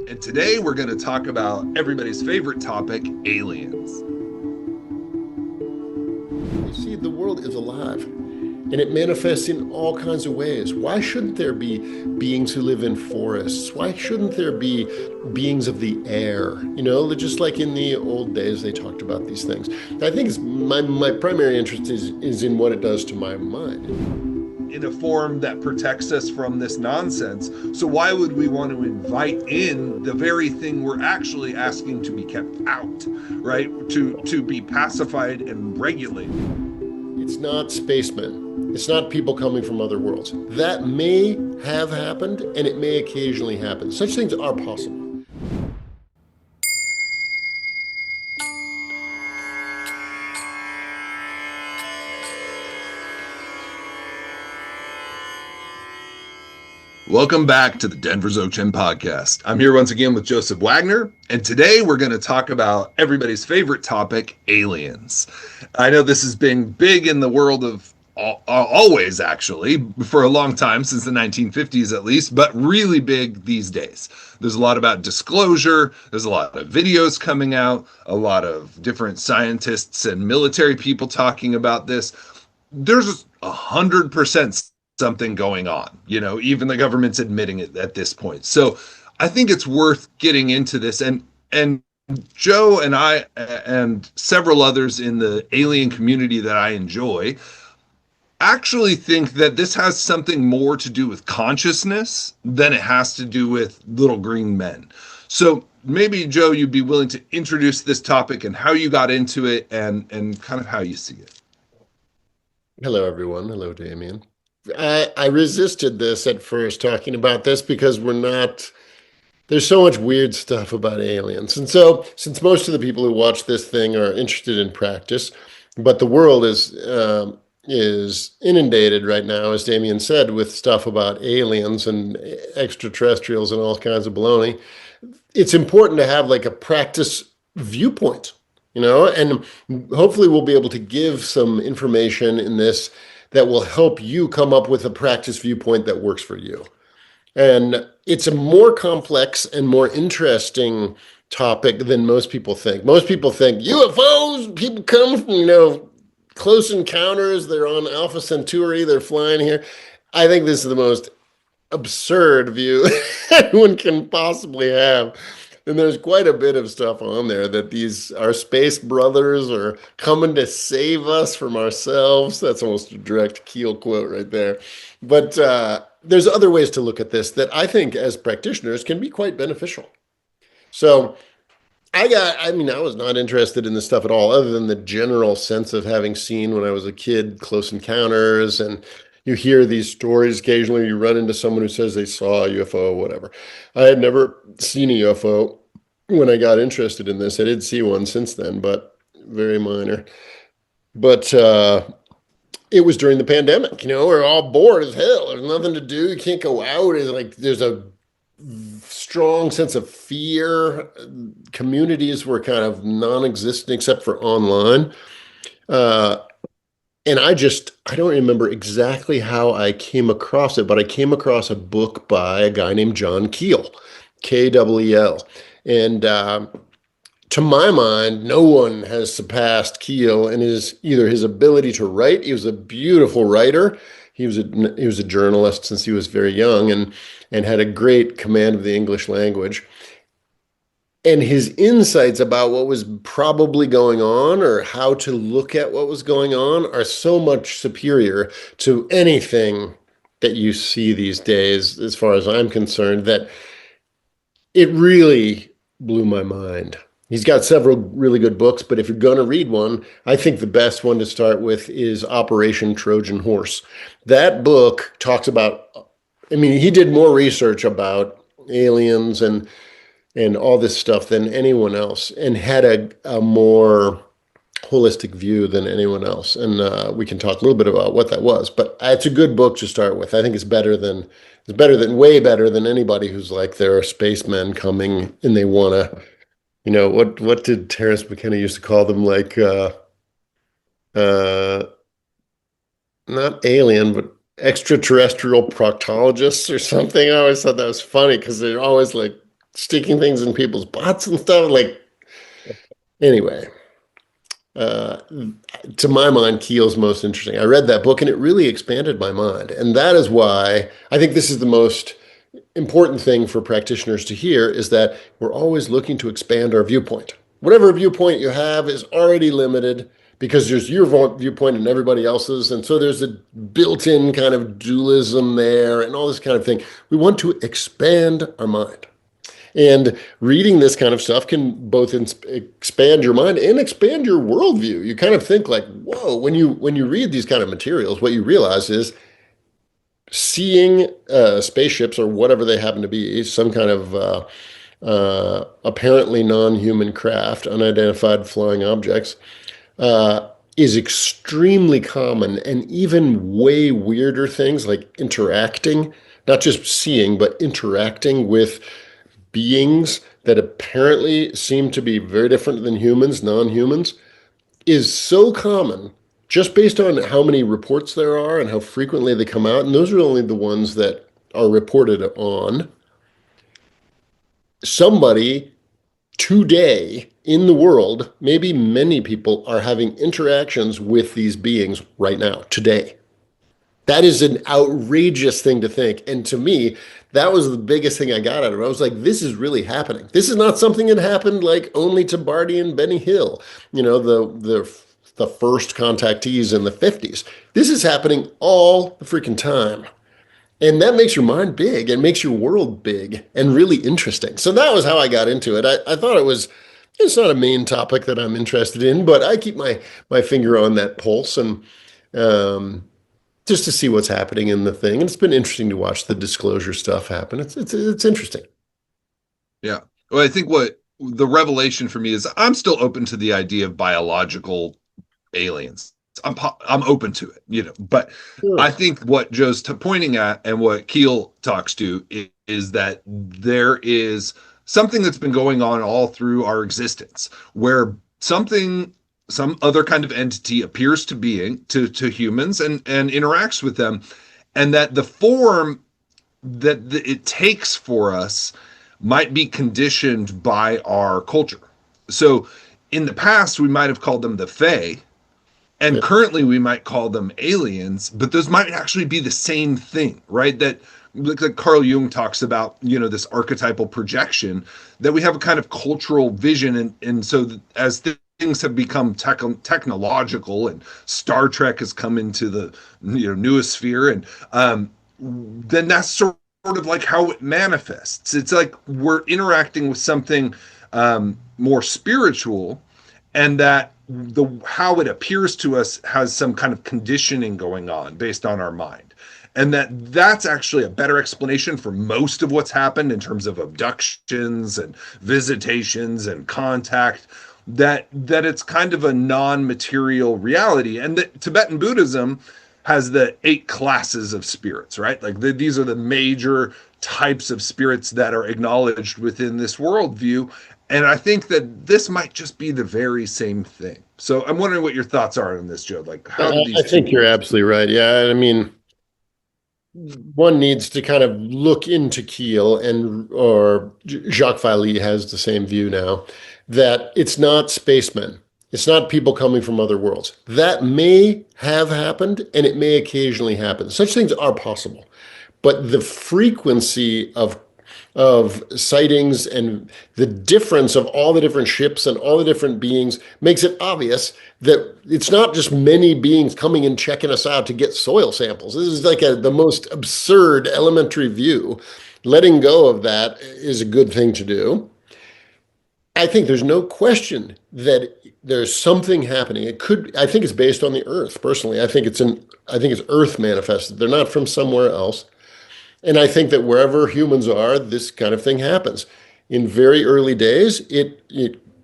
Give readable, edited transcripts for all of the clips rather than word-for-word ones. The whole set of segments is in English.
and today we're going to talk about everybody's favorite topic, aliens. You see, the world is alive, and it manifests in all kinds of ways. Why shouldn't there be beings who live in forests? Why shouldn't there be beings of the air? You know, just like in the old days, they talked about these things. I think my primary interest is in what it does to my mind. In a form that protects us from this nonsense. So why would we want to invite in the very thing we're actually asking to be kept out, right? To be pacified and regulated. It's not spacemen. It's not people coming from other worlds. That may have happened, and it may occasionally happen. Such things are possible. Welcome back to the Denver Dzogchen podcast. I'm here once again with Joseph Wagner, and today we're going to talk about everybody's favorite topic, aliens. I know this has been big in the world of always, actually, for a long time, since the 1950s at least, but really big these days. There's a lot about disclosure. There's a lot of videos coming out, a lot of different scientists and military people talking about this. There's 100% something going on, you know, even the government's admitting it at this point. So I think it's worth getting into this, and Joe and I and several others in the alien community that I enjoy actually think that this has something more to do with consciousness than it has to do with little green men. So maybe, Joe, you'd be willing to introduce this topic and how you got into it and kind of how you see it. Hello, everyone. Hello, Damien. I resisted this at first, talking about this, because there's so much weird stuff about aliens. And so, since most of the people who watch this thing are interested in practice, but the world is inundated right now, as Damien said, with stuff about aliens and extraterrestrials and all kinds of baloney, it's important to have like a practice viewpoint, you know, and hopefully we'll be able to give some information in this that will help you come up with a practice viewpoint that works for you. And it's a more complex and more interesting topic than most people think. Most people think UFOs, people come from, close encounters, they're on Alpha Centauri, they're flying here. I think this is the most absurd view anyone can possibly have. And there's quite a bit of stuff on there that our space brothers are coming to save us from ourselves. That's almost a direct Keel quote right there. But there's other ways to look at this that I think as practitioners can be quite beneficial. So I was not interested in this stuff at all, other than the general sense of having seen when I was a kid, close encounters, and you hear these stories. Occasionally you run into someone who says they saw a UFO or whatever. I had never seen a UFO when I got interested in this. I did see one since then, but very minor. But it was during the pandemic, we're all bored as hell. There's nothing to do. You can't go out. It's like there's a strong sense of fear. Communities were kind of non-existent except for online. And I don't remember exactly how I came across it, but I came across a book by a guy named John Keel, K-E-E-L. And to my mind, no one has surpassed Keel in either his ability to write. He was a beautiful writer. He was a journalist since he was very young and had a great command of the English language. And his insights about what was probably going on or how to look at what was going on are so much superior to anything that you see these days, as far as I'm concerned, that it really blew my mind. He's got several really good books, but if you're going to read one, I think the best one to start with is Operation Trojan Horse. That book talks about, he did more research about aliens and all this stuff than anyone else, and had a more holistic view than anyone else. And we can talk a little bit about what that was, but it's a good book to start with. I think it's way better than anybody who's like, there are spacemen coming and they want to, what did Terence McKenna used to call them? Like, not alien, but extraterrestrial proctologists or something. I always thought that was funny because they're always like sticking things in people's butts and stuff. Like, anyway, uh, to my mind, Keel's most interesting. I read that book and it really expanded my mind. And that is why I think this is the most important thing for practitioners to hear is that we're always looking to expand our viewpoint. Whatever viewpoint you have is already limited because there's your viewpoint and everybody else's. And so there's a built-in kind of dualism there and all this kind of thing. We want to expand our mind. And reading this kind of stuff can both expand your mind and expand your worldview. You kind of think like, whoa, when you read these kind of materials, what you realize is seeing spaceships or whatever they happen to be, some kind of apparently non-human craft, unidentified flying objects, is extremely common, and even way weirder things like interacting, not just seeing, but interacting with beings that apparently seem to be very different than humans, non-humans, is so common just based on how many reports there are and how frequently they come out. And those are only the ones that are reported on. Somebody today in the world, maybe many people are having interactions with these beings right now, today. That is an outrageous thing to think. And to me, that was the biggest thing I got out of it. I was like, this is really happening. This is not something that happened like only to Barty and Benny Hill, the first contactees in the 50s. This is happening all the freaking time. And that makes your mind big and makes your world big and really interesting. So that was how I got into it. I thought it's not a main topic that I'm interested in, but I keep my finger on that pulse and just to see what's happening in the thing. And it's been interesting to watch the disclosure stuff happen. It's interesting. Yeah. Well, I think what the revelation for me is I'm still open to the idea of biological aliens. I'm open to it, but Sure. I think what Joe's pointing at and what Keel talks to is that there is something that's been going on all through our existence where some other kind of entity appears to humans and interacts with them, and that the form that it takes for us might be conditioned by our culture. So in the past, we might have called them the Fae, and currently we might call them aliens, but those might actually be the same thing, right? That like Carl Jung talks about, this archetypal projection, that we have a kind of cultural vision. And so as things have become technological and Star Trek has come into the newest sphere, and then that's sort of like how it manifests. It's like we're interacting with something more spiritual, and that how it appears to us has some kind of conditioning going on based on our mind, and that's actually a better explanation for most of what's happened in terms of abductions and visitations and contact, that it's kind of a non-material reality. And that Tibetan Buddhism has the 8 classes of spirits, right? Like these are the major types of spirits that are acknowledged within this worldview. And I think that this might just be the very same thing. So I'm wondering what your thoughts are on this, Joe. Like, how do these? I think you're absolutely right. Yeah, I mean, one needs to kind of look into Keel, or Jacques Vallée has the same view now, that it's not spacemen. It's not people coming from other worlds. That may have happened, and it may occasionally happen. Such things are possible. But the frequency of sightings and the difference of all the different ships and all the different beings makes it obvious that it's not just many beings coming and checking us out to get soil samples. This is like the most absurd elementary view. Letting go of that is a good thing to do. I think there's no question that there's something happening. I think it's based on the Earth. Personally, I think it's Earth manifested. They're not from somewhere else. And I think that wherever humans are, this kind of thing happens. In very early days, it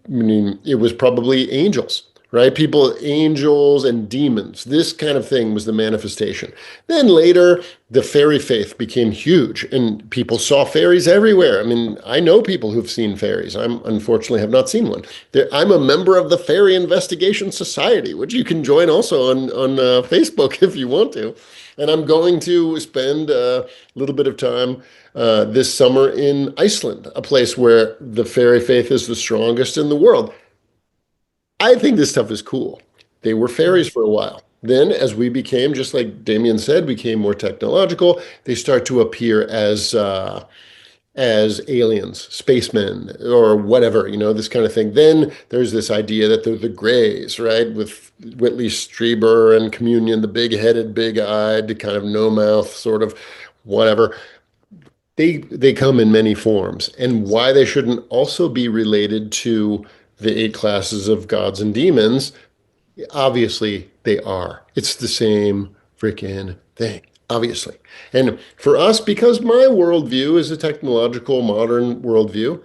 was probably angels right? People, angels and demons, this kind of thing was the manifestation. Then later, the fairy faith became huge and people saw fairies everywhere. I mean, I know people who've seen fairies. I'm unfortunately have not seen one. I'm a member of the Fairy Investigation Society, which you can join also on Facebook if you want to. And I'm going to spend a little bit of time this summer in Iceland, a place where the fairy faith is the strongest in the world. I think this stuff is cool. They were fairies for a while. Then, as we became, just like Damien said, became more technological, they start to appear as aliens, spacemen, or whatever, this kind of thing. Then there's this idea that they're the Greys, right? With Whitley Strieber and Communion, the big-headed, big-eyed, kind of no-mouth, sort of whatever. They come in many forms, and why they shouldn't also be related to the 8 classes of gods and demons, obviously they are. It's the same freaking thing, obviously. And for us, because my worldview is a technological, modern worldview,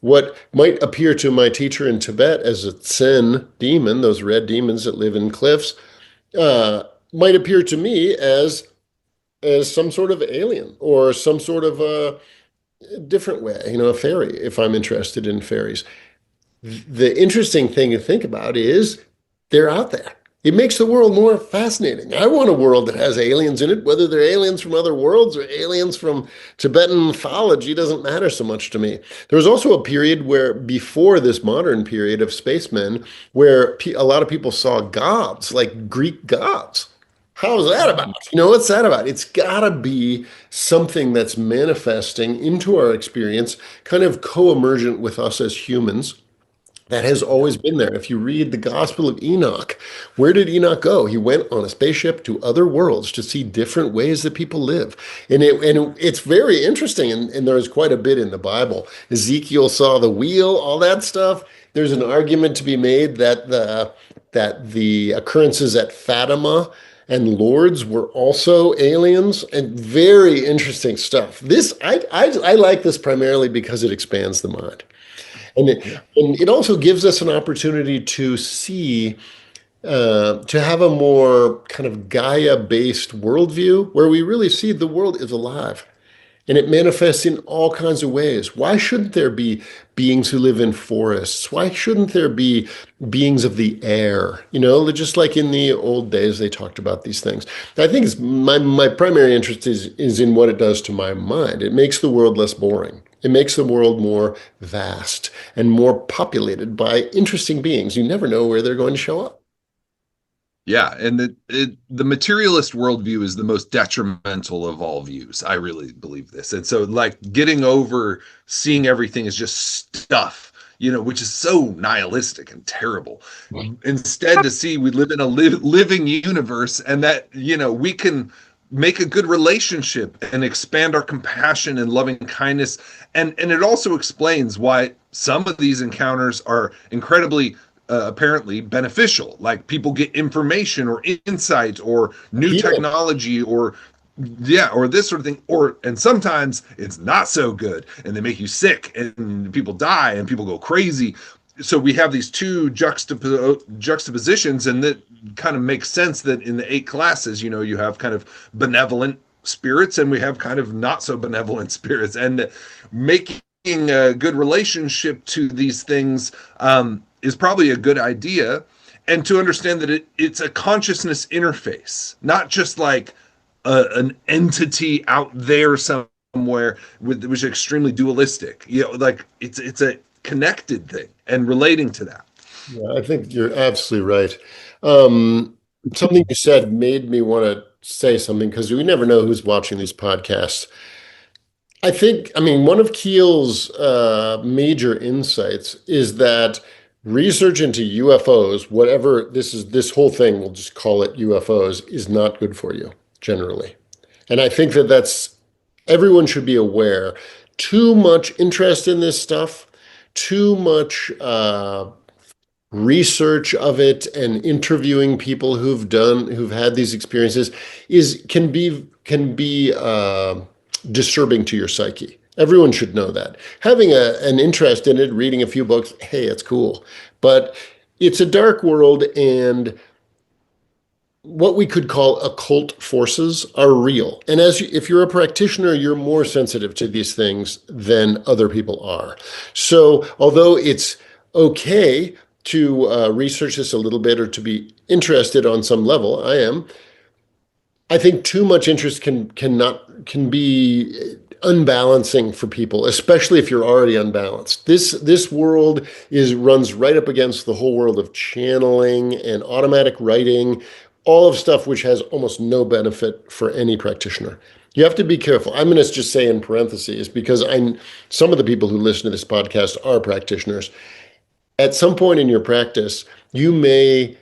what might appear to my teacher in Tibet as a Tsen demon, those red demons that live in cliffs, might appear to me as some sort of alien or some sort of a different way, a fairy, if I'm interested in fairies. The interesting thing to think about is they're out there. It makes the world more fascinating. I want a world that has aliens in it, whether they're aliens from other worlds or aliens from Tibetan mythology doesn't matter so much to me. There was also a period where, before this modern period of spacemen, where a lot of people saw gods, like Greek gods. How's that about? What's that about? It's got to be something that's manifesting into our experience, kind of co-emergent with us as humans. That has always been there. If you read the Gospel of Enoch, where did Enoch go? He went on a spaceship to other worlds to see different ways that people live. And it's very interesting, and there's quite a bit in the Bible. Ezekiel saw the wheel, all that stuff. There's an argument to be made that the occurrences at Fatima and Lourdes were also aliens, and very interesting stuff. I like this primarily because it expands the mind. And it also gives us an opportunity to see, to have a more kind of Gaia-based worldview where we really see the world is alive and it manifests in all kinds of ways. Why shouldn't there be beings who live in forests? Why shouldn't there be beings of the air? Just like in the old days, they talked about these things. I think my primary interest is in what it does to my mind. It makes the world less boring. It makes the world more vast and more populated by interesting beings. You never know where they're going to show up. Yeah, and the materialist worldview is the most detrimental of all views. I really believe this. And so, like, getting over seeing everything as just stuff, which is so nihilistic and terrible. Instead, to see we live in a living universe, and that, we can make a good relationship and expand our compassion and loving kindness. And it also explains why some of these encounters are incredibly apparently beneficial. Like, people get information or insight or new technology or this sort of thing. And sometimes it's not so good and they make you sick and people die and people go crazy. So we have these two juxtapositions, and that kind of makes sense that in the 8 classes, you have kind of benevolent spirits and we have kind of not so benevolent spirits, and making a good relationship to these things is probably a good idea. And to understand that it's a consciousness interface, not just like an entity out there somewhere which is extremely dualistic. Like it's a connected thing and relating to that. Yeah, I think you're absolutely right. Something you said made me want to say something, because we never know who's watching these podcasts. One of Keel's major insights is that research into UFOs, whatever this whole thing, we'll just call it UFOs, is not good for you generally. And I think that's everyone should be aware. Too much interest in this stuff, too much research of it and interviewing people who've had these experiences can be disturbing to your psyche. Everyone should know that. Having an interest in it, reading a few books, hey, it's cool. But it's a dark world, and what we could call occult forces are real. And if you're a practitioner, you're more sensitive to these things than other people are. So although it's okay to research this a little bit or to be interested on some level, I think too much interest can be unbalancing for people, especially if you're already unbalanced. This world runs right up against the whole world of channeling and automatic writing, all of stuff which has almost no benefit for any practitioner. You have to be careful. I'm going to just say in parentheses, because some of the people who listen to this podcast are practitioners. At some point in your practice, you may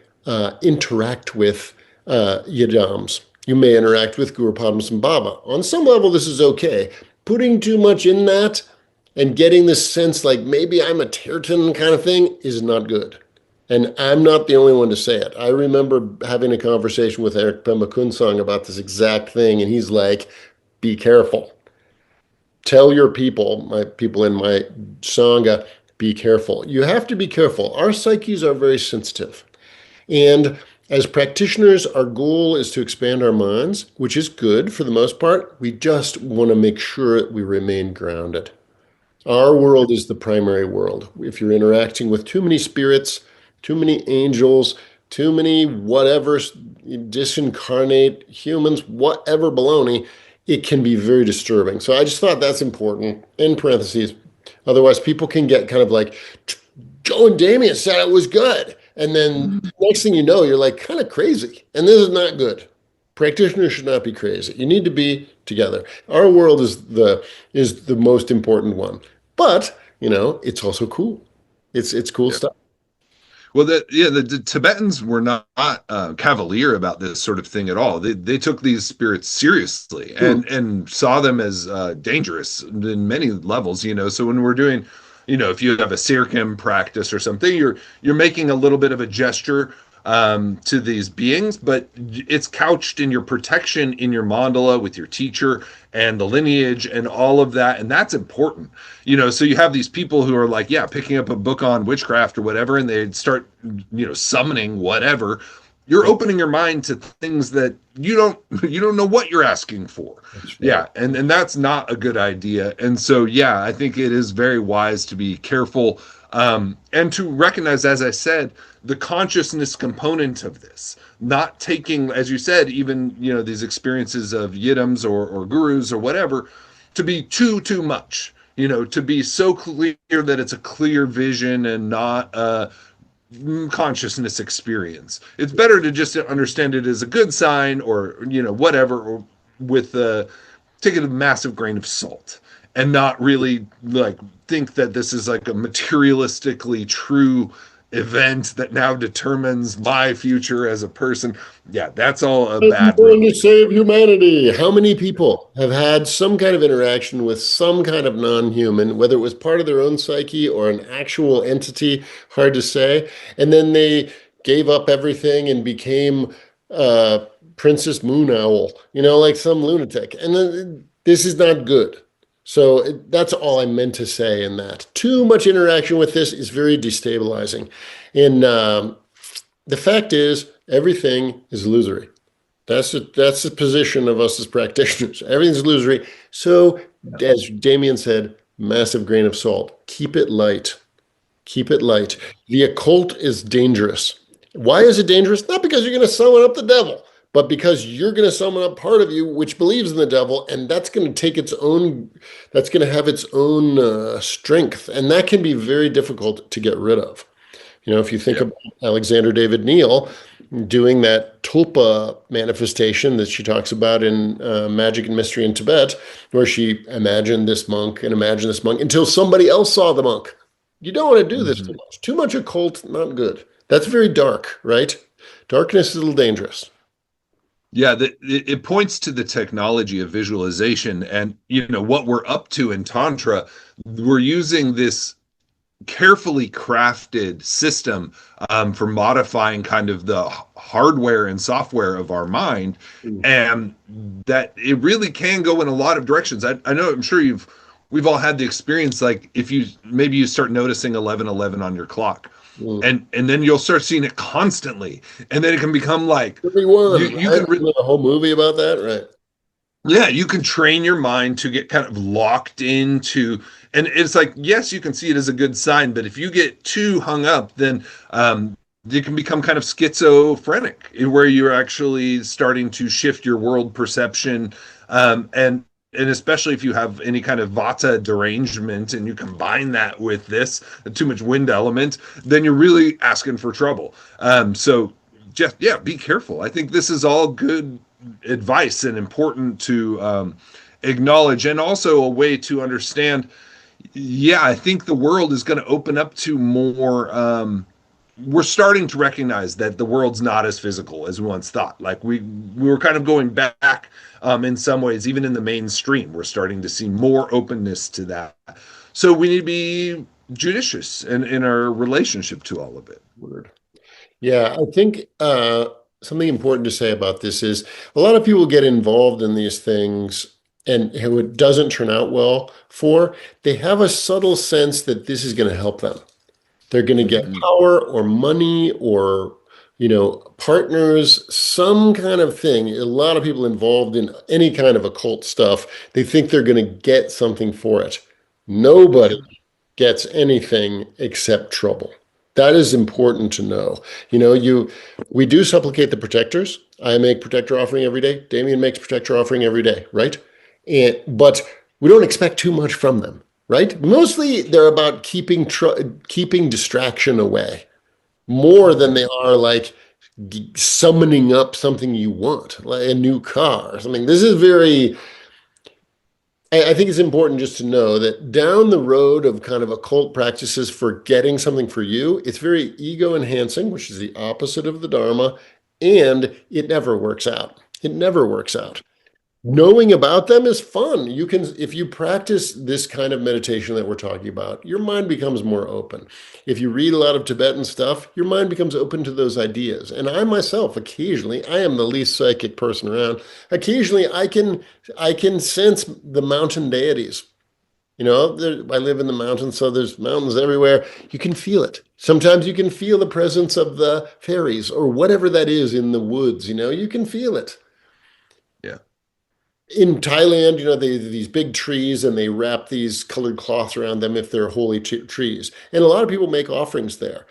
interact with yidams. You may interact with Guru Padma Baba. On some level, this is okay. Putting too much in that and getting this sense like maybe I'm a Tirtan kind of thing is not good. And I'm not the only one to say it. I remember having a conversation with Erik Pema Kunsang about this exact thing, and he's like, be careful. Tell your people, my people in my Sangha, be careful. You have to be careful. Our psyches are very sensitive. And as practitioners, our goal is to expand our minds, which is good for the most part. We just want to make sure that we remain grounded. Our world is the primary world. If you're interacting with too many spirits, too many angels, too many whatever, disincarnate humans, whatever baloney, it can be very disturbing. So I just thought that's important, in parentheses. Otherwise, people can get kind of like, Joe and Damien said it was good. And then next thing you know, you're like kind of crazy. And this is not good. Practitioners should not be crazy. You need to be together. Our world is the most important one. But, it's also cool. It's cool stuff. Well, the Tibetans were not cavalier about this sort of thing at all. They took these spirits seriously and saw them as dangerous in many levels. So when we're doing, if you have a Sirkim practice or something, you're making a little bit of a gesture to these beings, but it's couched in your protection in your mandala with your teacher and the lineage and all of that, and that's important. So you have these people who are like, picking up a book on witchcraft or whatever, and they start summoning whatever. You're opening your mind to things that you don't know what you're asking for. Right. And that's not a good idea. And so I think it is very wise to be careful and to recognize, as I said, the consciousness component of this, not taking, as you said, even these experiences of yidams or gurus or whatever to be too much, to be so clear that it's a clear vision and not a consciousness experience. It's better to just understand it as a good sign or whatever, or with take it a massive grain of salt and not really like think that this is like a materialistically true event that now determines my future as a person. That's all a bad thing. To save humanity. How many people have had some kind of interaction with some kind of non-human, whether it was part of their own psyche or an actual entity, hard to say, and then they gave up everything and became Princess Moon Owl, like some lunatic. And then this is not good. So that's all I meant to say in that. Too much interaction with this is very destabilizing. And the fact is, everything is illusory. That's the position of us as practitioners. Everything's illusory. So, as Damien said, massive grain of salt. Keep it light. Keep it light. The occult is dangerous. Why is it dangerous? Not because you're going to summon up the devil, but because you're going to summon up part of you which believes in the devil, and that's going to have its own strength, and that can be very difficult to get rid of. If you think about Alexander David Neal doing that tulpa manifestation that she talks about in Magic and Mystery in Tibet, where she imagined this monk until somebody else saw the monk. You don't want to do this too much. Too much occult, not good. That's very dark, right? Darkness is a little dangerous. It points to the technology of visualization and, what we're up to in Tantra. We're using this carefully crafted system for modifying kind of the hardware and software of our mind, and that it really can go in a lot of directions. I know, I'm sure we've all had the experience, like if you start noticing 11:11 on your clock. Mm. And then you'll start seeing it constantly, and then it can become like Everyone, you right? can A whole movie about that, right? yeah, you can train your mind to get kind of locked into, and it's like, yes, you can see it as a good sign, but if you get too hung up, then you can become kind of schizophrenic, where you're actually starting to shift your world perception, and especially if you have any kind of vata derangement and you combine that with this too much wind element, then you're really asking for trouble. So just yeah, be careful. I think this is all good advice and important to acknowledge, and also a way to understand. Yeah, I think the world is going to open up to more. We're starting to recognize that the world's not as physical as we once thought. Like we were kind of going back in some ways, even in the mainstream. We're starting to see more openness to that. So we need to be judicious in our relationship to all of it. Word. Yeah, I think something important to say about this is a lot of people get involved in these things and who it doesn't turn out well for, they have a subtle sense that this is going to help them. They're going to get Mm-hmm. power or money or, partners, some kind of thing. A lot of people involved in any kind of occult stuff, they think they're going to get something for it. Nobody gets anything except trouble. That is important to know. We do supplicate the protectors. I make protector offering every day. Damien makes protector offering every day, right? But we don't expect too much from them, right? Mostly they're about keeping distraction away more than they are like summoning up something you want, like a new car or something. This is very I think it's important just to know that down the road of kind of occult practices for getting something for you, it's very ego enhancing, which is the opposite of the Dharma, and it never works out. It never works out. Knowing about them is fun. You can, if you practice this kind of meditation that we're talking about, your mind becomes more open. If you read a lot of Tibetan stuff, your mind becomes open to those ideas. And I myself, occasionally, I am the least psychic person around. Occasionally, I can sense the mountain deities. I live in the mountains, so there's mountains everywhere. You can feel it. Sometimes you can feel the presence of the fairies or whatever that is in the woods. You can feel it. Yeah. In Thailand, they these big trees and they wrap these colored cloths around them if they're holy trees. And a lot of people make offerings there.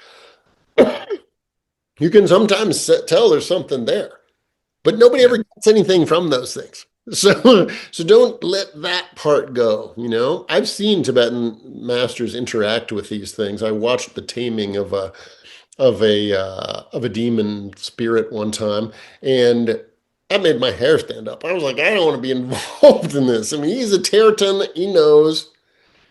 You can sometimes tell there's something there, but nobody Yeah. ever gets anything from those things. So don't let that part go. I've seen Tibetan masters interact with these things. I watched the taming of a demon spirit one time, and that made my hair stand up. I was like, I don't want to be involved in this. I mean, he's a Terran, he knows,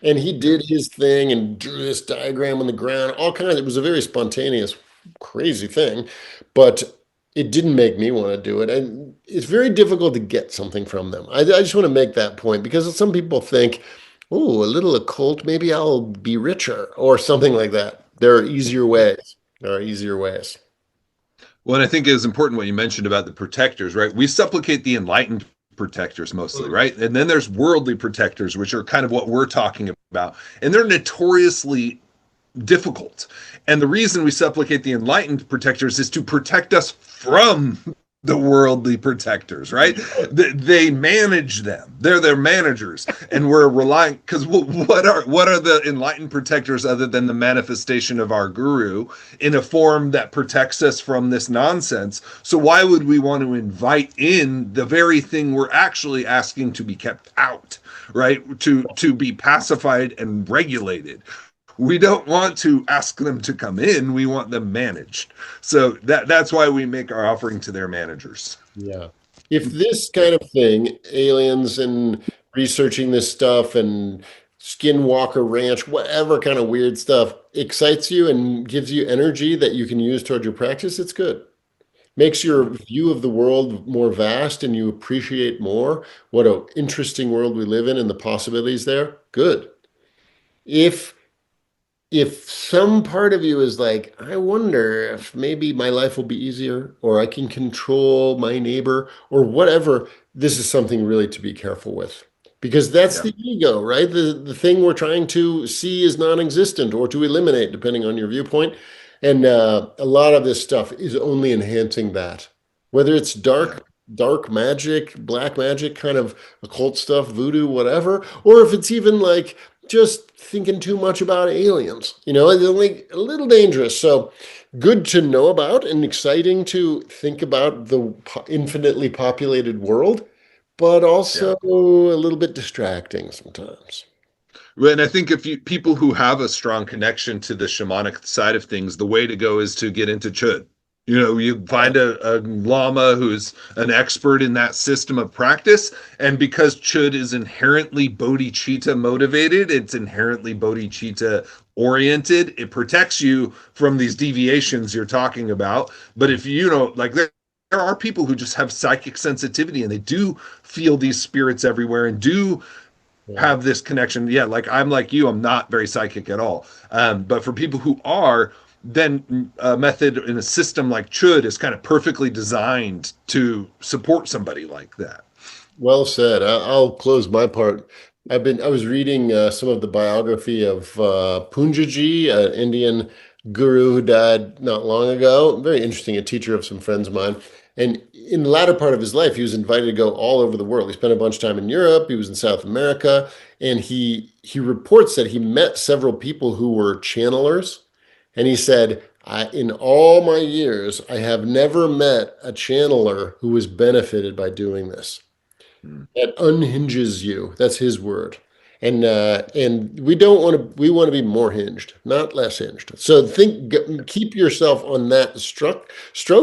and he Yeah. did his thing and drew this diagram on the ground, all kinds. It was a very spontaneous, crazy thing, but it didn't make me want to do it. And it's very difficult to get something from them. I just want to make that point because some people think, oh, a little occult, maybe I'll be richer or something like that. There are easier ways. There are easier ways. Well, and I think it is important what you mentioned about the protectors, right? We supplicate the enlightened protectors mostly, right? And then there's worldly protectors, which are kind of what we're talking about. And they're notoriously difficult. And the reason we supplicate the enlightened protectors is to protect us from the worldly protectors, right? They manage them. They're their managers, and we're relying because what are the enlightened protectors other than the manifestation of our guru in a form that protects us from this nonsense? So why would we want to invite in the very thing we're actually asking to be kept out, right? To be pacified and regulated. We don't want to ask them to come in. We want them managed. So that's why we make our offering to their managers. Yeah. If this kind of thing, aliens and researching this stuff and Skinwalker Ranch, whatever kind of weird stuff excites you and gives you energy that you can use toward your practice, it's good. Makes your view of the world more vast and you appreciate more what an interesting world we live in and the possibilities there. Good. If if some part of you is like, I wonder if maybe my life will be easier or I can control my neighbor or whatever, this is something really to be careful with. because that's Yeah. the ego, right? The thing we're trying to see is non-existent or to eliminate, depending on your viewpoint. And a lot of this stuff is only enhancing that. Whether it's Yeah. dark magic, black magic, kind of occult stuff, voodoo, whatever, or if it's even like just thinking too much about aliens, it's only a little dangerous. So good to know about and exciting to think about the infinitely populated world, but Yeah. also a little bit distracting sometimes. And I think if you people who have a strong connection to the shamanic side of things, the way to go is to get into Chod. You Yeah. find a lama who's an expert in that system of practice. And because Chud is inherently bodhicitta motivated, it's inherently bodhicitta oriented, it protects you from these deviations you're talking about. But if like there are people who just have psychic sensitivity and they do feel these spirits everywhere and do Yeah. have this connection. Yeah, like I'm like you, I'm not very psychic at all. But for people who are, then a method in a system like Chud is kind of perfectly designed to support somebody like that. Well said. I'll close my part. I was reading some of the biography of Poonjaji, an Indian guru who died not long ago. Very interesting, a teacher of some friends of mine. And in the latter part of his life, he was invited to go all over the world. He spent a bunch of time in Europe. He was in South America, and he reports that he met several people who were channelers. And he said, in all my years, I have never met a channeler who was benefited by doing this. Mm. That unhinges you. That's his word. And we don't want to. We want to be more hinged, not less hinged. So keep yourself on that stroke,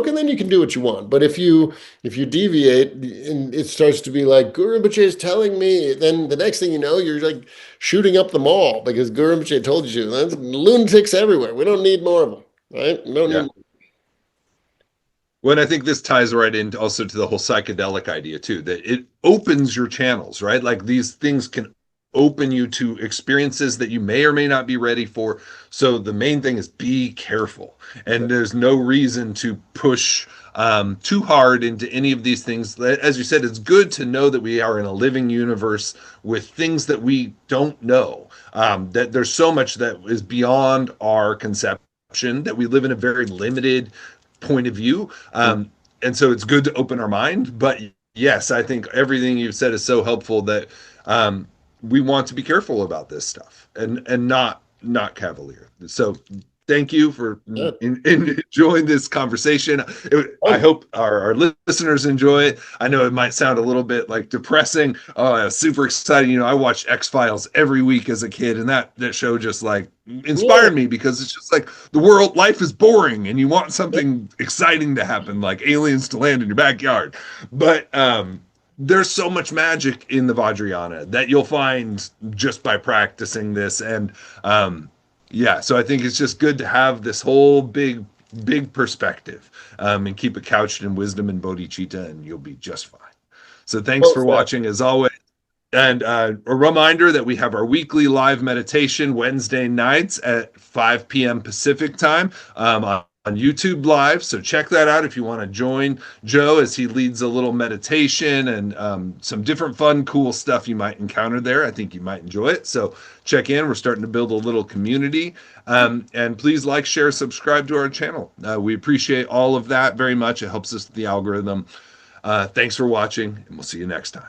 and then you can do what you want. But if you deviate, and it starts to be like Guru Rinpoche is telling me, then the next thing you know, you're like shooting up the mall because Guru Rinpoche told you to. There's lunatics everywhere. We don't need more of them, right? We don't Yeah. need. Well, I think this ties right into also to the whole psychedelic idea too, that it opens your channels, right? Like these things can open you to experiences that you may or may not be ready for. So the main thing is be careful. And there's no reason to push too hard into any of these things. As you said, it's good to know that we are in a living universe with things that we don't know, that there's so much that is beyond our conception, that we live in a very limited point of view. And so it's good to open our mind. But yes, I think everything you've said is so helpful that we want to be careful about this stuff and not cavalier. So thank you for Yeah. enjoying this conversation. I hope our listeners enjoy it. I know it might sound a little bit like depressing. Oh, super exciting. I watched X-Files every week as a kid, and that show just like Yeah. inspired me because it's just like life is boring and you want something exciting to happen, like aliens to land in your backyard. But there's so much magic in the Vajrayana that you'll find just by practicing this. And yeah, so I think it's just good to have this whole big perspective, and keep it couched in wisdom and bodhicitta, and you'll be just fine. So thanks Well for said. watching as always. And a reminder that we have our weekly live meditation Wednesday nights at 5 p.m. Pacific time, on YouTube Live. So check that out if you want to join Joe as he leads a little meditation and some different fun, cool stuff you might encounter there. I think you might enjoy it. So check in. We're starting to build a little community. And please like, share, subscribe to our channel. We appreciate all of that very much. It helps us with the algorithm. Thanks for watching, and we'll see you next time.